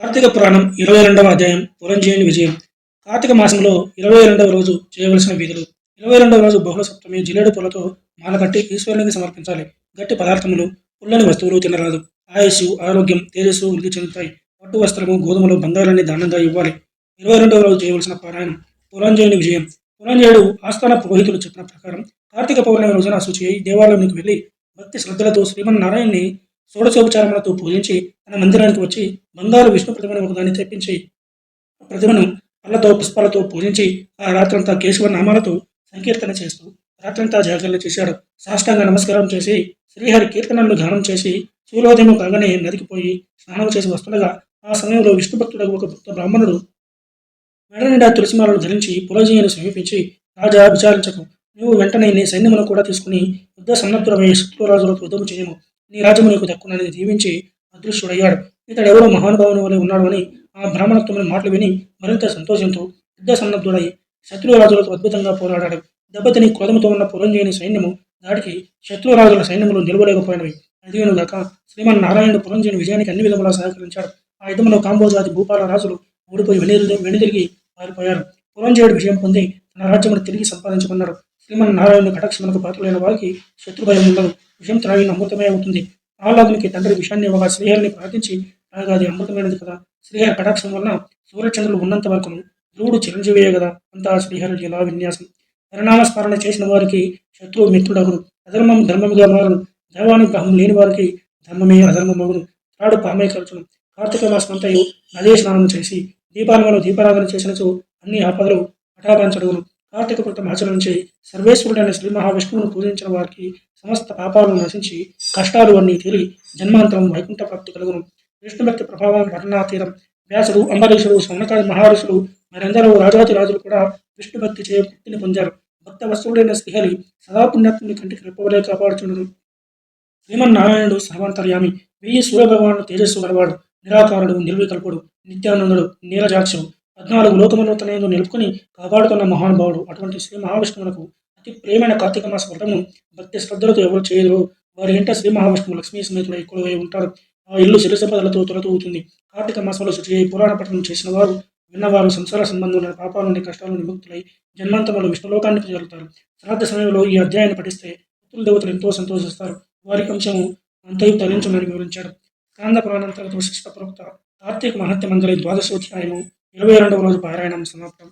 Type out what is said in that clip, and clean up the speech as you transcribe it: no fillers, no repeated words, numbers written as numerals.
కార్తీక పురాణం 22వ అధ్యాయం పురంజయుని విజయం. కార్తీక మాసంలో 22వ రోజు చేయవలసిన విధులు. 22వ రోజు బహుళ సప్తమి జిలేడు పూలతో మాల కట్టి ఈశ్వరునికి సమర్పించాలి. గట్టి పదార్థములు, పుల్లని వస్తువులు తినరాదు. ఆయుస్సు, ఆరోగ్యం, తేజస్సు వృద్ధి చెందుతాయి. పట్టు వస్త్రము, గోధుమలు, బంగారాన్ని దానంగా ఇవ్వాలి. 22వ రోజు చేయవలసిన పారాయణం పురంజయుని విజయం. పురంజయుడు ఆస్థాన పురోహితులు చెప్పిన ప్రకారం కార్తీక పౌర్ణమి రోజున శుచి అయి దేవాలయానికి వెళ్లి భక్తి శ్రద్ధలతో శ్రీమన్నారాయణ్ణి షోడశోపచారములతో పూజించి తన మందిరానికి వచ్చి బంగారు విష్ణు ప్రతిమను ఒకదాన్ని తెప్పించి ప్రతిమను పళ్ళతో పుష్పాలతో పూజించి ఆ రాత్రంతా కేశవ నామాలతో సంకీర్తన చేస్తూ రాత్రంతా జాగరణ చేశాడు. సాష్టాంగ నమస్కారం చేసి శ్రీహరి కీర్తనలను గానం చేసి సూర్యోదయం కాగానే నదికి పోయి స్నానం చేసి వస్తుండగా ఆ సమయంలో విష్ణు భక్తుడు ఒక భక్త బ్రాహ్మణుడు మెడ నిండా తులసిమాలను ధరించి పురంజయుని సమీపించి, రాజా విచారించకు, నీవు వెంటనే నీ సైన్యమును కూడా తీసుకుని యుద్ధ సన్నద్ధుడమై శత్రురాజులతో యుద్ధము చేయము, నీ రాజ్యము నీకు దక్కునని దీవించి అదృశ్యుడయ్యాడు. ఇతడెవరో మహానుభావుని వలె ఉన్నాడు అని ఆ బ్రాహ్మణోత్తముని మాటలు విని మరింత సంతోషంతో యుద్ధ సన్నద్ధుడై శత్రురాజులతో అద్భుతంగా పోరాడాడు. దెబ్బతిని క్రోధముతో ఉన్న పురంజయుని సైన్యము దాడికి శత్రురాజుల సైన్యములు నిలవలేకపోయినవి. అదిగాక శ్రీమన్నారాయణుడు పురంజయుని విజయానికి అన్ని విధములా సహకరించాడు. ఆ యుద్ధంలో కాంబోజాతి భూపాల రాజులు ఓడిపోయి వెనుదిరిగి పారిపోయారు. పురంజయుడు విజయం పొంది తన రాజ్యమును తిరిగి సంపాదించుకున్నాడు. శ్రీమన్నారాయణుని కటాక్షమునకు పాత్రులైన వారికి శత్రుభయం ఉండదు. విషయం త్రాగిన అమృతమే అవుతుంది. ప్రహ్లాదునికి తండ్రి విషయాన్ని ఇవ్వగా శ్రీహరిని ప్రార్థించి తాగా అది అమృతమైనది కదా. శ్రీహరి కటాక్షం వలన సూర్యచంద్రులు ఉన్నంత వరకును ధ్రువుడు చిరంజీవియే కదా. అంతా శ్రీహరి లీలా విన్యాసం. పరిణామ స్మరణ చేసిన వారికి శత్రువు మిత్రుడగును. అధర్మం ధర్మముగా మారును. దైవానుగ్రహం లేని వారికి ధర్మమే అధర్మమగును. త్రాడు పామే ఖర్చును. కార్తీక మాసమంతయు నదీ స్నానం చేసి దీపాలను దీపారాధన చేసినచో అన్ని ఆపదలు హఠాపంచడుగును. కార్తీక వ్రతం ఆచరించి సర్వేశ్వరుడైన శ్రీ మహావిష్ణువును పూజించిన వారికి సమస్త పాపాలను నశించి కష్టాలు అన్నీ తీరి జన్మాంతరం వైకుంఠ ప్రాప్తి కలుగును. విష్ణుభక్తి ప్రభావం వర్ణాతీతం. వ్యాసుడు, అంబరీషుడు, సౌనకాది మహర్షులు మరెందరో రాజాతి రాజులు కూడా విష్ణుభక్తి చేయ ముక్తిని పొందారు. భక్త వస్తువుడైన శ్రీహరి సదా పుణ్యాత్ముని కంటికి రెప్పవలే కాపాడుచుండును. శ్రీమన్నారాయణుడు సర్వాంతర్యామి. వెయ్యి సూర్యభగవానుడు తేజస్సు గలవాడు. నిరాకారుడు, నిర్వికల్పుడు, నిత్యానందుడు, నీలజాక్షుడు, 14 లోకములను తనయందు నిలుపుకొని కాపాడుతున్న మహానుభావుడు. అటువంటి శ్రీ మహావిష్ణువునకు అతి ప్రియమైన కార్తీక మాస వ్రతము భక్తి శ్రద్ధలతో ఎవరు చేయరు వారి ఇంట శ్రీ మహావిష్ణువు లక్ష్మీ సమేతుడై కొలువై ఉంటారు. ఆ ఇల్లు సిరి సంపదలతో తొలతూగుతుంది. కార్తీక మాసంలో శుచి అయి పురాణ పఠనం చేసిన వారు, విన్నవారు సంసార సంబంధమైన పాపాల నుండి కష్టాల నుండి విముక్తులై జన్మాంతములు విష్ణులోకానికి చేరుతారు. శ్రాద్ధ సమయంలో ఈ అధ్యాయాన్ని పఠిస్తే పితృదేవతలు ఎంతో సంతోషిస్తారు. వారి అంశము అంతయు తరించుమని వివరించారు. స్కాంద పురాణంతరతో శిష్ట ప్రోక్త కార్తీక మహత్య మంజరి ద్వాదశోధ్యాయము 22వ రోజు పారాయణం సమాప్తం.